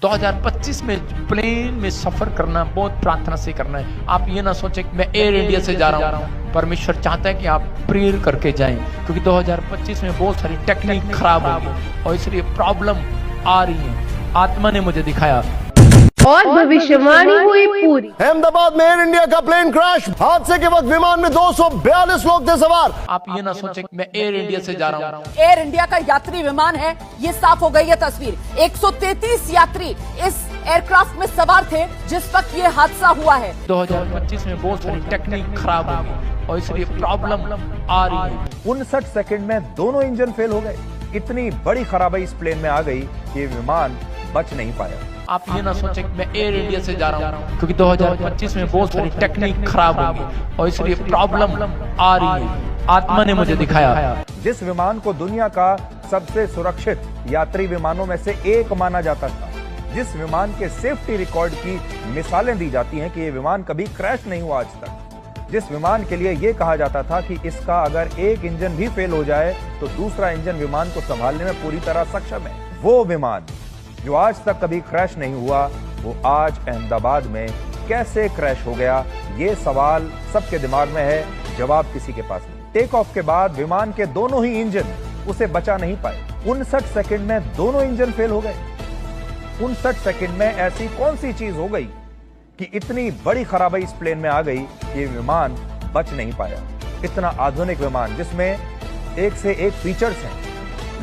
2025 में प्लेन में सफर करना बहुत प्रार्थना से करना है। आप ये ना सोचें कि मैं एयर इंडिया से जा रहा हूँ। परमेश्वर चाहता है कि आप प्रेयर करके जाएं, क्योंकि 2025 में बहुत सारी टेक्निक खराब होगी और इसलिए प्रॉब्लम आ रही है। आत्मा ने मुझे दिखाया और भविष्यवाणी हुई पूरी। अहमदाबाद में एयर इंडिया का प्लेन क्रैश। हादसे के वक्त विमान में 242 लोग थे सवार। आप ये ना सोचें कि मैं एयर इंडिया से जा रहा हूँ। एयर इंडिया का यात्री विमान है, ये साफ हो गई है तस्वीर। 133 यात्री इस एयरक्राफ्ट में सवार थे जिस वक्त ये हादसा हुआ है। 2025 में बहुत सारी टेक्निक खराब होगी और इसलिए प्रॉब्लम आ रही है। 59 सेकंड में दोनों इंजन फेल हो गए। इतनी बड़ी खराबी इस प्लेन में आ गई कि विमान बच नहीं पाया। आप ये ना सोचें कि मैं एयर इंडिया से जा रहा हूँ, क्योंकि 2025 में बहुत सारी टेक्निक खराब होगी और इसलिए प्रॉब्लम आ रही है। आत्मा ने मुझे दिखाया जिस विमान को दुनिया का सबसे सुरक्षित यात्री विमानों में से एक माना जाता था, जिस विमान के सेफ्टी रिकॉर्ड की मिसालें दी जाती हैं कि ये विमान कभी क्रैश नहीं हुआ आज तक, जिस विमान के लिए ये कहा जाता था कि इसका अगर एक इंजन भी फेल हो जाए तो दूसरा इंजन विमान को संभालने में पूरी तरह सक्षम है, वो विमान जो आज तक कभी क्रैश नहीं हुआ, वो आज अहमदाबाद में कैसे क्रैश हो गया, ये सवाल सबके दिमाग में है। जवाब किसी के पास नहीं। टेक ऑफ के बाद विमान के दोनों ही इंजन उसे बचा नहीं पाए। 59 सेकंड में दोनों इंजन फेल हो गए। 59 सेकंड में ऐसी कौन सी चीज हो गई कि इतनी बड़ी खराबी इस प्लेन में आ गई कि विमान बच नहीं पाया। इतना आधुनिक विमान जिसमें एक से एक फीचर्स हैं,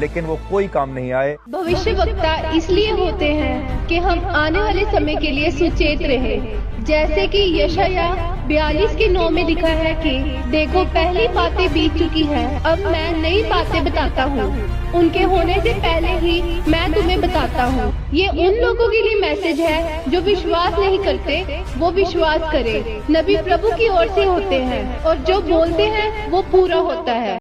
लेकिन वो कोई काम नहीं आए। भविष्यवक्ता इसलिए होते हैं कि हम आने वाले समय के लिए सुचेत रहें। जैसे कि यशाया 42:9 में लिखा है कि देखो पहली बातें बीत चुकी हैं, अब मैं नई बातें बताता हूँ, उनके होने से पहले ही मैं तुम्हें बताता हूँ। ये उन लोगों के लिए मैसेज है जो विश्वास नहीं करते, वो विश्वास करें। नबी प्रभु की ओर से होते हैं और जो बोलते हैं वो पूरा होता है।